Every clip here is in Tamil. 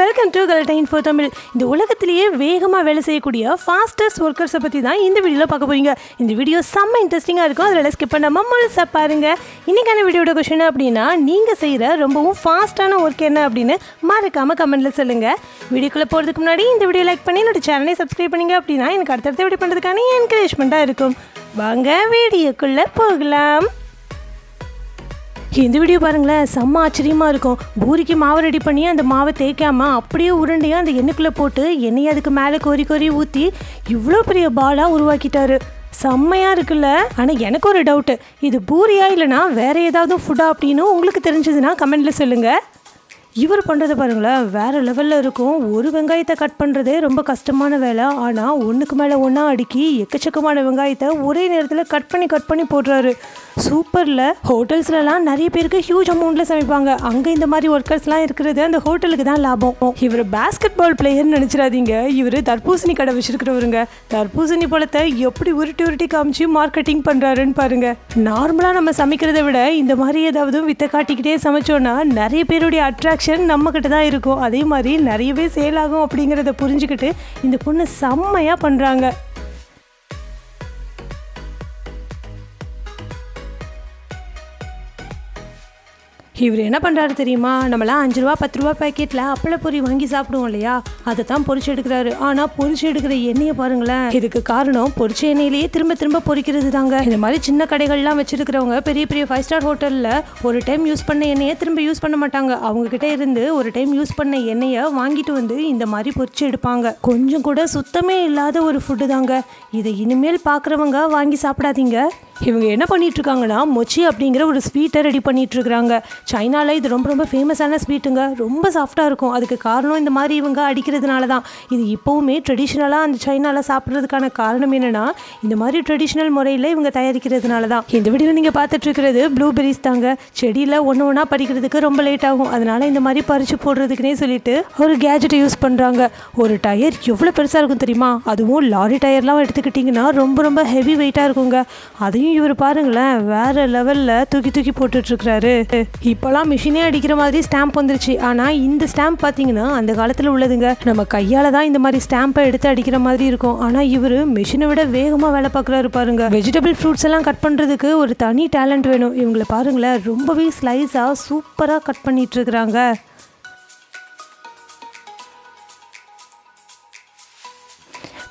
Welcome to கலட்டா info Tamil. இந்த உலகத்திலேயே வேகமாக வேலை செய்யக்கூடிய ஃபாஸ்டஸ்ட் ஒர்க்கர்ஸை பற்றி தான் இந்த வீடியோவில் பார்க்க போகிறீங்க. இந்த வீடியோ செம்ம இன்ட்ரெஸ்டிங்காக இருக்கும், அதில் ஸ்கிப் பண்ணாமல் முழுசாக பாருங்கள். இன்றைக்கான வீடியோட கொஷின் அப்படின்னா, நீங்கள் செய்கிற ரொம்பவும் ஃபாஸ்ட்டான ஒர்க் என்ன அப்படின்னு மறக்காமல் கமெண்ட்டில் சொல்லுங்கள். வீடியோக்குள்ளே போகிறதுக்கு முன்னாடி இந்த வீடியோ லைக் பண்ணி என்னோட சேனலை சப்ஸ்கிரைப் பண்ணிங்க அப்படின்னா எனக்கு அடுத்தடுத்த வீடியோ பண்ணுறதுக்கான என்கரேஜ்மெண்ட்டாக இருக்கும். வாங்க வீடியோக்குள்ளே போகலாம். இந்த வீடியோ பாருங்களேன், செம்ம ஆச்சரியமாக இருக்கும். பூரிக்கு மாவு ரெடி பண்ணி அந்த மாவை தேய்க்காமல் அப்படியே உருண்டையாக அந்த எண்ணெய்க்குள்ளே போட்டு எண்ணெயை அதுக்கு மேலே கோரி ஊற்றி இவ்வளோ பெரிய பாலாக உருவாக்கிட்டாரு. செம்மையாக இருக்குல்ல. ஆனால் எனக்கு ஒரு டவுட்டு, இது பூரியா இல்லைனா வேறு ஏதாவது ஃபுட்டா அப்படின்னு உங்களுக்கு தெரிஞ்சதுன்னா கமெண்ட்டில் சொல்லுங்கள். இவர் பண்ணுறது பாருங்களேன், வேறு லெவலில் இருக்கும். ஒரு வெங்காயத்தை கட் பண்ணுறதே ரொம்ப கஷ்டமான வேலை. ஆனால் ஒன்றுக்கு மேலே ஒன்றா அடுக்கி எக்கச்சக்கமான வெங்காயத்தை ஒரே நேரத்தில் கட் பண்ணி போடுறாரு. சூப்பரில். ஹோட்டல்ஸ்லலாம் நிறைய பேருக்கு ஹியூஜ் அமௌண்ட்டில் சமைப்பாங்க. அங்கே இந்த மாதிரி ஒர்க்கர்ஸ்லாம் இருக்கிறது அந்த ஹோட்டலுக்கு தான் லாபம். இவர் பேஸ்கெட் பால் பிளேயர்னு நினச்சிடாதீங்க, இவர் தர்பூசணி கடை வச்சுருக்கிறவருங்க. தர்பூசணி பழத்தை எப்படி உருட்டி காமிச்சு மார்க்கெட்டிங் பண்ணுறாருன்னு பாருங்கள். நார்மலாக நம்ம சமைக்கிறத விட இந்த மாதிரி ஏதாவது வித்தை காட்டிக்கிட்டே சமைச்சோன்னா நிறைய பேருடைய அட்ராக்ஷன் நம்மக்கிட்ட தான் இருக்கும். அதே மாதிரி நிறையவே சேல் ஆகும் அப்படிங்கிறத புரிஞ்சுக்கிட்டு இந்த பொண்ணு செம்மையாக பண்ணுறாங்க. இவர் என்ன பண்ணுறாரு தெரியுமா, நம்மளாம் 5 ரூபா 10 ரூபா பேக்கெட்டில் அப்பளப்பொரி வாங்கி சாப்பிடுவோம் இல்லையா, அதை தான் பொரிச்சு எடுக்கிறாரு. ஆனால் பொரிச்சு எடுக்கிற எண்ணெயை பாருங்களேன். இதுக்கு காரணம் பொரிச்ச எண்ணெயிலேயே திரும்ப பொரிக்கிறது தாங்க. இந்த மாதிரி சின்ன கடைகள்லாம் வச்சிருக்கிறவங்க பெரிய 5 ஸ்டார் ஹோட்டலில் ஒரு டைம் யூஸ் பண்ண எண்ணெயை திரும்ப யூஸ் பண்ண மாட்டாங்க. அவங்கக்கிட்ட இருந்து ஒரு டைம் யூஸ் பண்ண எண்ணெயை வாங்கிட்டு வந்து இந்த மாதிரி பொரிச்சு எடுப்பாங்க. கொஞ்சம் கூட சுத்தமே இல்லாத ஒரு ஃபுட்டு தாங்க. இதை இனிமேல் பார்க்குறவங்க வாங்கி சாப்பிடாதீங்க. இவங்க என்ன பண்ணிட்டு இருக்காங்கன்னா, மொச்சி அப்படிங்கிற ஒரு ஸ்வீட்டை ரெடி பண்ணிட்டு இருக்கிறாங்க. சைனாவில் இது ரொம்ப ஃபேமஸான ஸ்வீட்டுங்க. ரொம்ப சாஃப்டாக இருக்கும். அதுக்கு காரணம் இந்த மாதிரி இவங்க அடிக்கிறதுனால தான். இது இப்போவுமே ட்ரெடிஷ்னலாக அந்த சைனாவில் சாப்பிட்றதுக்கான காரணம் என்னென்னா, இந்த மாதிரி ட்ரெடிஷ்னல் முறையில் இவங்க தயாரிக்கிறதுனால தான். இந்த வீடியோவில் நீங்கள் பார்த்துட்ருக்கிறது ப்ளூபெரிஸ் தாங்க. செடியில் ஒன்று பறிக்கிறதுக்கு ரொம்ப லேட் ஆகும். அதனால் இந்த மாதிரி பறித்து போடுறதுக்குனே சொல்லிட்டு ஒரு கேஜெட்டை யூஸ் பண்ணுறாங்க. ஒரு டயர் எவ்வளோ பெருசாக இருக்கும் தெரியுமா? அதுவும் லாரி டயர்லாம் எடுத்துக்கிட்டிங்கன்னா ரொம்ப ஹெவி வெயிட்டாக இருக்குங்க. அதையும் இவர் பாருங்களேன், வேறு லெவலில் தூக்கி போட்டுட்ருக்கிறாரு. இப்போலாம் மிஷினே அடிக்கிற மாதிரி ஸ்டாம்ப் வந்துருச்சு. ஆனால் இந்த ஸ்டாம்ப் பார்த்தீங்கன்னா அந்த காலத்தில் உள்ளதுங்க. நம்ம கையால் தான் இந்த மாதிரி ஸ்டாம்பை எடுத்து அடிக்கிற மாதிரி இருக்கும். ஆனால் இவர் மிஷினை விட வேகமாக வேலை பார்க்குறாரு பாருங்க. வெஜிடபிள் ஃப்ரூட்ஸ் எல்லாம் கட் பண்ணுறதுக்கு ஒரு தனி டேலண்ட் வேணும். இவங்களை பாருங்களேன், ரொம்பவே ஸ்லைஸாக சூப்பராக கட் பண்ணிட்டு இருக்கிறாங்க.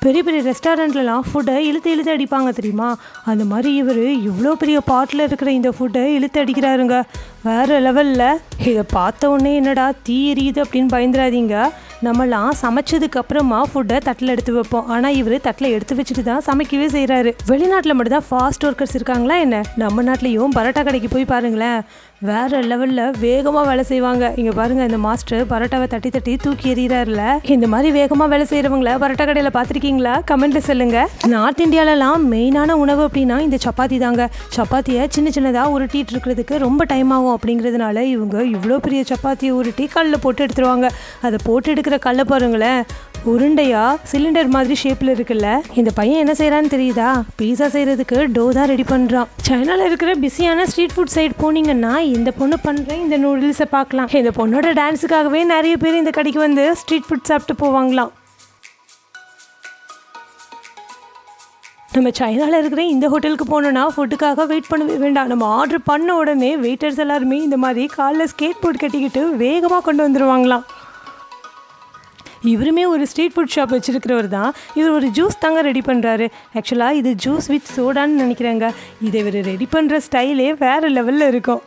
பெரிய ரெஸ்டாரண்ட்லலாம் ஃபுட்டை இழுத்து அடிப்பாங்க தெரியுமா? அந்த மாதிரி இவர் இவ்வளோ பெரிய பாட்டில் இருக்கிற இந்த ஃபுட்டை இழுத்து அடிக்கிறாருங்க. வேறு லெவலில். இதை பார்த்த உடனே என்னடா தீ எரியுது அப்படின்னு பயந்துடாதீங்க. நம்மளாம் சமைச்சதுக்கப்புறமா ஃபுட்டை தட்டில் எடுத்து வைப்போம். ஆனால் இவர் தட்டில் எடுத்து வச்சுட்டு தான் சமைக்கவே செய்கிறாரு. வெளிநாட்டில் மட்டும்தான் ஃபாஸ்ட் ஒர்க்கர்ஸ் இருக்காங்களா என்ன? நம்ம நாட்டிலையும் பரோட்டா கடைக்கு போய் பாருங்களேன், வேறு லெவலில் வேகமாக வேலை செய்வாங்க. இங்கே பாருங்கள், இந்த மாஸ்டர் பரோட்டாவை தட்டி தூக்கி எறிகிறாருல. இந்த மாதிரி வேகமாக வேலை செய்கிறவங்கள பரோட்டா கடையில் பார்த்துருக்கீங்களா? கமெண்ட்டில் சொல்லுங்கள். நார்த் இந்தியாவிலலாம் மெயினான உணவு அப்படின்னா இந்த சப்பாத்தி தாங்க. சப்பாத்தியை சின்னதாக உருட்டிட்டு இருக்கிறதுக்கு ரொம்ப டைம் ஆகும். அப்படிங்கிறதுனால இவங்க இவ்வளோ பெரிய சப்பாத்தியை உருட்டி கல்லில் போட்டு எடுத்துருவாங்க. அதை போட்டு எடுக்கிற கல்லை பாருங்களேன், உருண்டையா சிலிண்டர் மாதிரி ஷேப்பில் இருக்குல்ல. இந்த பையன் என்ன செய்யறான்னு தெரியுதா? பீஸா செய்யறதுக்கு டோ தான் ரெடி பண்ணுறான். சைனாவில் இருக்கிற பிஸியான ஸ்ட்ரீட் ஃபுட் சைடு போனீங்கன்னா இந்த பொண்ணு பண்ணுற இந்த நூடுல்ஸை பார்க்கலாம். இந்த பொண்ணோட டான்ஸுக்காகவே நிறைய பேர் இந்த கடைக்கு வந்து ஸ்ட்ரீட் ஃபுட் சாப்பிட்டு போவாங்களாம். நம்ம சைனாவில் இருக்கிற இந்த ஹோட்டலுக்கு போனோன்னா ஃபுட்டுக்காக வெயிட் பண்ணவே வேண்டாம். நம்ம ஆர்டர் பண்ண உடனே வெயிட்டர்ஸ் எல்லாருமே இந்த மாதிரி காலில் ஸ்கேட் போர்ட் கட்டிக்கிட்டு வேகமாக கொண்டு வந்துடுவாங்களாம். இவருமே ஒரு ஸ்ட்ரீட் ஃபுட் ஷாப் வச்சுருக்கிறவர் தான். இவர் ஒரு ஜூஸ் தாங்க ரெடி பண்ணுறாரு. ஆக்சுவலாக இது ஜூஸ் வித் சோடான்னு நினைக்கிறேங்க. இதை இவர் ரெடி பண்ணுற ஸ்டைலே வேறு லெவலில் இருக்கும்.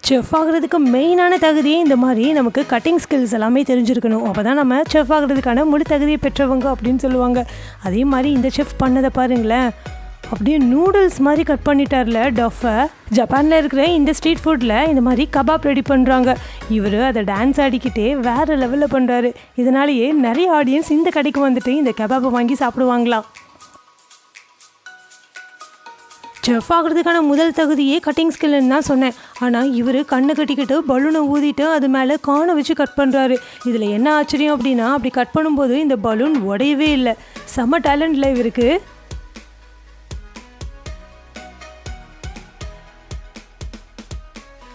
செஃப் ஆகிறதுக்கு மெயினான தகுதியே இந்த மாதிரி நமக்கு கட்டிங் ஸ்கில்ஸ் எல்லாமே தெரிஞ்சிருக்கணும். அப்போ தான் நம்ம செஃப் ஆகிறதுக்கான முழு தகுதியை பெற்றவங்க அப்படின்னு சொல்லுவாங்க. அதே மாதிரி இந்த செஃப் பண்ணதை பாருங்களேன், அப்படியே நூடுல்ஸ் மாதிரி கட் பண்ணிட்டார்ல டஃப்பை. ஜப்பானில் இருக்கிற இந்த ஸ்ட்ரீட் ஃபுட்டில் இந்த மாதிரி கபாப் ரெடி பண்ணுறாங்க. இவர் அதை டான்ஸ் ஆடிக்கிட்டே வேறு லெவலில் பண்ணுறாரு. இதனாலேயே நிறைய ஆடியன்ஸ் இந்த கடைக்கு வந்துட்டு இந்த கபாப்பை வாங்கி சாப்பிடுவாங்களாம். செஃப் ஆகிறதுக்கான முதல் தகுதியே கட்டிங் ஸ்கில்லுன்னு தான் சொன்னேன். ஆனால் இவர் கண்ணை கட்டிக்கிட்டு பலூனை ஊதிட்டு அது மேலே காணை வச்சு கட் பண்ணுறாரு. இதில் என்ன ஆச்சரியம் அப்படின்னா, அப்படி கட் பண்ணும்போது இந்த பலூன் உடையவே இல்லை. செம்ம டேலண்ட்ல இவருக்கு.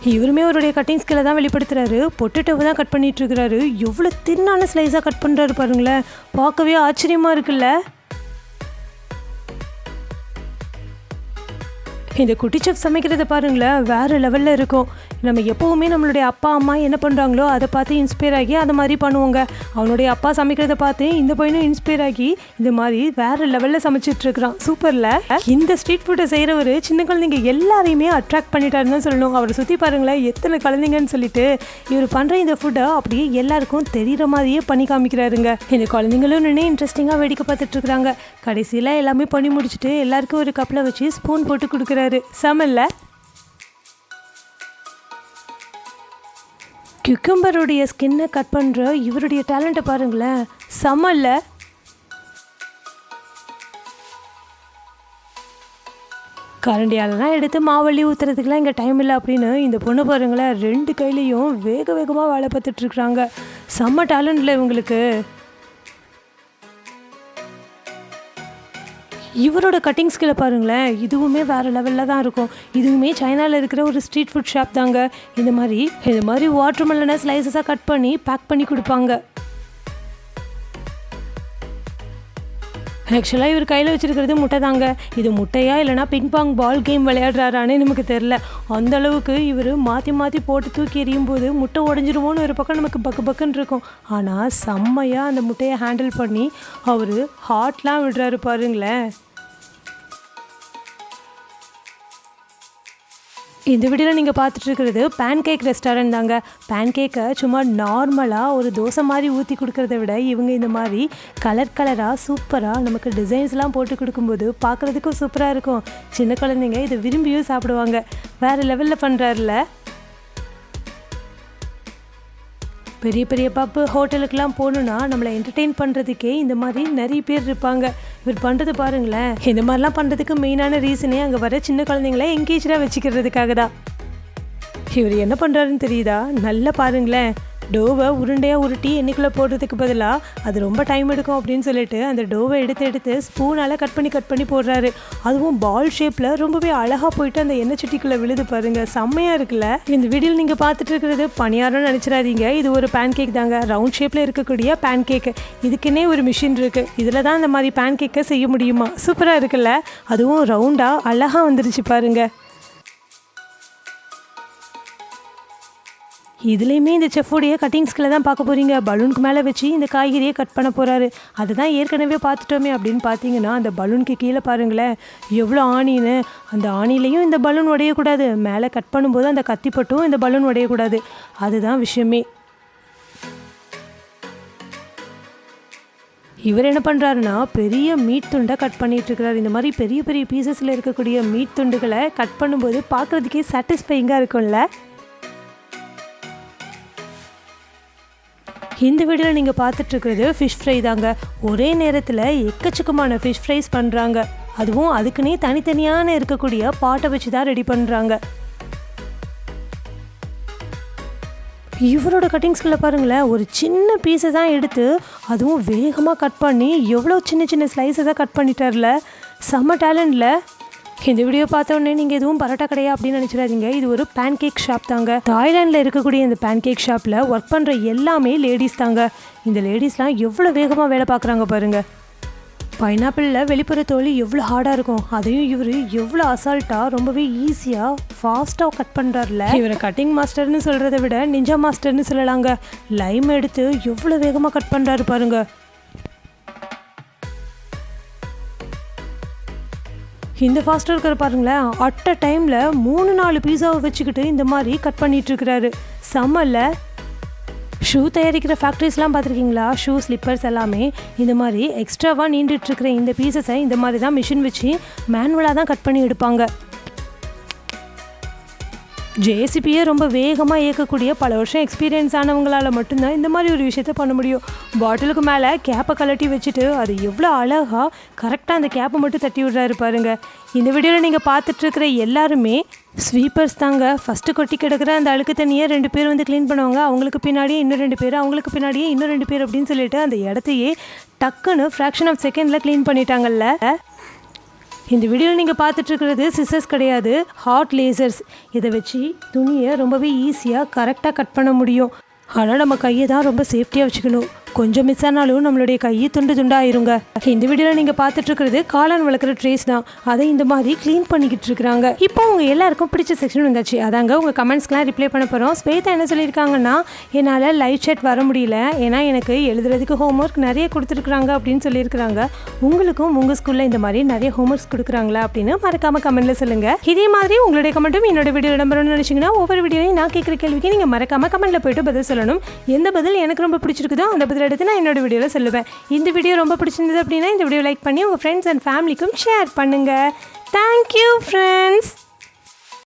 இவருமே அவருடைய கட்டிங் ஸ்கில்லை தான் வெளிப்படுத்துறாரு. பொட்டேட்டோவை தான் கட் பண்ணிட்டு இருக்கிறாரு. எவ்வளோ தின்னான ஸ்லைஸாக கட் பண்ணுறாரு பாருங்களேன், பார்க்கவே ஆச்சரியமாக இருக்குல்ல. இந்த குட்டி செஃப் சமைக்கிறத பாருங்களேன், வேறு லெவலில் இருக்கும். நம்ம எப்போவுமே நம்மளுடைய அப்பா அம்மா என்ன பண்ணுறாங்களோ அதை பார்த்து இன்ஸ்பயர் ஆகி அதை மாதிரி பண்ணுவோங்க. அவனுடைய அப்பா சமைக்கிறத பார்த்து இந்த பையனும் இன்ஸ்பயர் ஆகி இந்த மாதிரி வேறு லெவலில் சமைச்சிட்ருக்கிறான். சூப்பரில். இந்த ஸ்ட்ரீட் ஃபுட்டை செய்கிறவர் சின்ன குழந்தைங்க எல்லாரையுமே அட்ராக்ட் பண்ணிட்டாருன்னு தான் சொல்லணும். அவரை சுற்றி பாருங்களேன் எத்தனை குழந்தைங்கன்னு சொல்லிட்டு இவர் பண்ணுற இந்த ஃபுட்டை அப்படியே எல்லாருக்கும் தெரிகிற மாதிரியே பண்ணி காமிக்கிறாருங்க. இந்த குழந்தைங்களும் நின்று இன்ட்ரெஸ்டிங்காக வேடிக்கை பார்த்துட்ருக்குறாங்க. கடைசியில் எல்லாமே பண்ணி முடிச்சுட்டு எல்லாருக்கும் ஒரு கப்பில் வச்சு ஸ்பூன் போட்டு கொடுக்குறாரு. சமையல்ல கியூக்கம்பருடைய ஸ்கின்னை கட் பண்ணுற இவருடைய டேலண்ட்டை பாருங்களேன், சமையல்ல. கரண்டியாலலாம் எடுத்து மாவள்ளி ஊற்றுறதுக்குலாம் இங்கே டைம் இல்லை அப்படின்னு இந்த பொண்ணு பாருங்களேன் 2 கையிலையும் வேக வேகமாக வேலை பார்த்துட்ருக்குறாங்க. செம்ம டேலண்ட்ல இவங்களுக்கு. இவரோட கட்டிங் ஸ்கில்லை பாருங்களேன், இதுவுமே வேறு லெவலில் தான் இருக்கும். இதுவுமே சைனாவில் இருக்கிற ஒரு ஸ்ட்ரீட் ஃபுட் ஷாப் தாங்க. இந்த மாதிரி வாட்டர் மெலனை ஸ்லைசஸாக கட் பண்ணி பேக் பண்ணி கொடுப்பாங்க. ஆக்சுவலாக இவர் கையில் வச்சுருக்கிறது முட்டை தாங்க. இது முட்டையா இல்லைனா பிங்பாங் பால் கேம் விளையாடுறாரானே நமக்கு தெரில. அந்தளவுக்கு இவர் மாற்றி மாற்றி போட்டு தூக்கி எறியும் போது முட்டை உடஞ்சிருமோன்னு ஒரு பக்கம் நமக்கு பக்கு பக்குன்னு இருக்கும். ஆனால் செம்மையாக அந்த முட்டையை ஹேண்டில் பண்ணி அவர் ஹாட்லாம் விடுறாரு பாருங்களேன். இந்த வீடியோவில் நீங்கள் பார்த்துட்ருக்கிறது பேன் கேக் ரெஸ்டாரண்ட் தாங்க. பேன் கேக்கை சும்மா நார்மலாக ஒரு தோசை மாதிரி ஊற்றி கொடுக்குறத விட இவங்க இந்த மாதிரி கலராக சூப்பராக நமக்கு டிசைன்ஸ்லாம் போட்டு கொடுக்கும்போது பார்க்குறதுக்கும் சூப்பராக இருக்கும். சின்ன குழந்தைங்க இதை விரும்பியும் சாப்பிடுவாங்க. வேறு லெவலில் பண்ணுறாருல. பெரிய பெரிய பப்பு ஹோட்டலுக்கெலாம் போகணுன்னா நம்மளை என்டர்டெயின் பண்ணுறதுக்கே இந்த மாதிரி நிறைய பேர் இருப்பாங்க. இவர் பண்ணுறது பாருங்களேன். இந்த மாதிரிலாம் பண்ணுறதுக்கு மெயினான ரீசனே அங்கே வர சின்ன குழந்தைங்கள என்கேஜாக வச்சுக்கிறதுக்காக தான். இவர் என்ன பண்ணுறாருன்னு தெரியுதா? நல்லா பாருங்களேன். டோவை உருண்டையாக உருட்டி எண்ணெய்க்குள்ளே போடுறதுக்கு பதிலாக அது ரொம்ப டைம் எடுக்கும் அப்படின்னு சொல்லிட்டு அந்த டோவை எடுத்து ஸ்பூனால் கட் பண்ணி போடுறாரு. அதுவும் பால் ஷேப்பில் ரொம்பவே அழகாக போயிட்டு அந்த எண்ணெய் சட்டிக்குள்ளே விழுது பாருங்கள். செம்மையாக இருக்குல்ல. இந்த வீடியோவில் நீங்கள் பார்த்துட்டு இருக்கிறது பணியாரம்னு நினச்சிடாதீங்க. இது ஒரு பேன் கேக் தாங்க. ரவுண்ட் ஷேப்பில் இருக்கக்கூடிய பேன் கேக்கு. இதுக்குன்னே ஒரு மிஷின் இருக்குது. இதில் தான் இந்த மாதிரி பேன் கேக்கை செய்ய முடியுமா? சூப்பராக இருக்குல்ல. அதுவும் ரவுண்டாக அழகாக வந்துருச்சு பாருங்கள். இதுலேயுமே இந்த செஃபோடைய கட்டிங் ஸ்கில்லை தான் பார்க்க போகிறீங்க. பலூனுக்கு மேலே வச்சு இந்த காய்கறியை கட் பண்ண போகிறாரு. அதுதான் ஏற்கனவே பார்த்துட்டோமே அப்படின்னு பார்த்தீங்கன்னா அந்த பலூனுக்கு கீழே பாருங்களேன் எவ்வளோ ஆணின்னு. அந்த ஆணிலையும் இந்த பலூன் உடையக்கூடாது. மேலே கட் பண்ணும்போது அந்த கத்திப்பட்டும் இந்த பலூன் உடையக்கூடாது. அதுதான் விஷயமே. இவர் என்ன பண்ணுறாருன்னா பெரிய மீட் துண்டை கட் பண்ணிகிட்ருக்கிறார். இந்த மாதிரி பெரிய பெரிய பீசஸில் இருக்கக்கூடிய மீட் துண்டுகளை கட் பண்ணும்போது பார்க்குறதுக்கே சாட்டிஸ்ஃபைங்காக இருக்கும்ல. இந்த வீடியோவில் நீங்கள் பார்த்துட்ருக்கிறது ஃபிஷ் ஃப்ரை தாங்க. ஒரே நேரத்தில் எக்கச்சக்கமான ஃபிஷ் ஃப்ரைஸ் பண்ணுறாங்க. அதுவும் அதுக்குன்னே தனித்தனியான இருக்கக்கூடிய பாட்டை வச்சு தான் ரெடி பண்ணுறாங்க. இவரோட கட்டிங் ஸ்கில்லை பாருங்களேன். ஒரு சின்ன பீஸை தான் எடுத்து அதுவும் வேகமாக கட் பண்ணி எவ்வளோ சின்ன சின்ன ஸ்லைஸஸாக கட் பண்ணிட்டார்ல. செம்ம டேலண்டில். இந்த வீடியோ பார்த்தோன்னே நீங்கள் எதுவும் பரோட்டா கடையா அப்படின்னு நினச்சிடாதீங்க. இது ஒரு பேன் கேக் ஷாப் தாங்க. தாய்லாண்டில் இருக்கக்கூடிய இந்த பேன் கேக் ஷாப்பில் ஒர்க் பண்ணுற எல்லாமே லேடிஸ் தாங்க. இந்த லேடிஸ்லாம் எவ்வளோ வேகமாக வேலை பார்க்குறாங்க பாருங்கள். பைனாப்பிளில் வெளிப்புற தோல் எவ்வளோ ஹார்டாக இருக்கும். அதையும் இவர் எவ்வளோ அசால்ட்டாக ரொம்பவே ஈஸியாக ஃபாஸ்ட்டாக கட் பண்ணுறாருல. இவரை கட்டிங் மாஸ்டர்னு சொல்கிறத விட நிஞ்சா மாஸ்டர்னு சொல்லலாங்க. லைம் எடுத்து எவ்வளோ வேகமாக கட் பண்ணுறாரு பாருங்கள். இந்த ஃபாஸ்ட்டாக இருக்கிற பாருங்களேன். அட் அ டைமில் 3-4 பீஸாவை வச்சுக்கிட்டு இந்த மாதிரி கட் பண்ணிகிட்ருக்கிறாரு. செம்மல்ல. ஷூ தயாரிக்கிற ஃபேக்ட்ரிஸ்லாம் பார்த்துருக்கீங்களா? ஷூ ஸ்லிப்பர்ஸ் எல்லாமே இந்த மாதிரி எக்ஸ்ட்ராவாக நீண்டுட்ருக்கிற இந்த பீசஸை இந்த மாதிரி தான் மிஷின் வச்சு மேனுவலாக தான் கட் பண்ணி எடுப்பாங்க. ஜேசிபியை ரொம்ப வேகமாக இயக்கக்கூடிய பல வருஷம் எக்ஸ்பீரியன்ஸ் ஆனவங்களால் மட்டும்தான் இந்த மாதிரி ஒரு விஷயத்த பண்ண முடியும். பாட்டிலுக்கு மேலே கேப்பை கலட்டி வச்சுட்டு அது எவ்வளோ அழகாக கரெக்டாக அந்த கேப்பை மட்டும் தட்டி விடுறாரு பாருங்கள். இந்த வீடியோவில் நீங்கள் பார்த்துட்ருக்கிற எல்லாருமே ஸ்வீப்பர்ஸ் தாங்க. ஃபஸ்ட்டு கொட்டி கிடக்கிற அந்த அழுக்கு தண்ணியை 2 பேர் வந்து க்ளீன் பண்ணுவாங்க. அவங்களுக்கு பின்னாடியே இன்னும் 2 பேர், அவங்களுக்கு பின்னாடியே இன்னும் 2 பேர் அப்படின்னு சொல்லிட்டு அந்த இடத்தையே டக்குன்னு ஃப்ராக்ஷன் ஆஃப் செகண்டில் க்ளீன் பண்ணிட்டாங்கல்ல. இந்த வீடியோவில் நீங்கள் பார்த்துட்டு இருக்கிறது சிசர்ஸ் கிடையாது, ஹாட் லேசர்ஸ். இதை வச்சு துணியை ரொம்பவே ஈஸியாக கரெக்டாக கட் பண்ண முடியும். ஆனால் நம்ம கையை தான் ரொம்ப சேஃப்டியாக வச்சுக்கணும். கொஞ்சம் மிஸ் ஆனாலும் நம்மளுடைய கையை துண்டு துண்டாயிருங்க. இந்த வீடியோவில் நீங்கள் பார்த்துட்டு இருக்கிறது காளான் வளர்க்குற ட்ரேஸ் தான். அதை இந்த மாதிரி க்ளீன் பண்ணிக்கிட்டு இருக்கிறாங்க. இப்போ உங்கள் எல்லாருக்கும் பிடிச்ச செக்ஷன் வந்தாச்சு. அதாங்க உங்கள் கமெண்ட்ஸ்க்கெலாம் ரிப்ளை பண்ண போகிறோம். ஸ்வேதா என்ன சொல்லியிருக்காங்கன்னா, என்னால் லைவ் chat வர முடியல, ஏன்னா எனக்கு எழுதுறதுக்கு ஹோம்ஒர்க் நிறைய கொடுத்துருக்குறாங்க அப்படின்னு சொல்லியிருக்கிறாங்க. உங்களுக்கும் உங்கள் ஸ்கூலில் இந்த மாதிரி நிறைய ஹோம்ஒர்க்ஸ் கொடுக்குறாங்களா அப்படின்னு மறக்காமல் கமெண்ட்டில் சொல்லுங்கள். இதே மாதிரி உங்களுடைய கமெண்ட்டும் என்னோட வீடியோ நம்பர்னு நினச்சிங்கன்னா ஒவ்வொரு வீடியோலையும் நான் கேட்குற கேள்விக்கு நீங்கள் மறக்காமல் கமெண்ட்டில் போய்ட்டு பதில் சொல்லணும். எந்த பதில் எனக்கு ரொம்ப பிடிச்சிருக்குதோ அந்த பதில் எடுத்து நான் என்னோட வீடியோவில் சொல்லுவேன். இந்த வீடியோ ரொம்ப பிடிச்சிருந்தது அப்படின்னா இந்த வீடியோ லைக் பண்ணி உங்கள் ஃப்ரெண்ட்ஸ் அண்ட் ஃபேமிலிக்கும் ஷேர் பண்ணுங்கள். Thank you friends.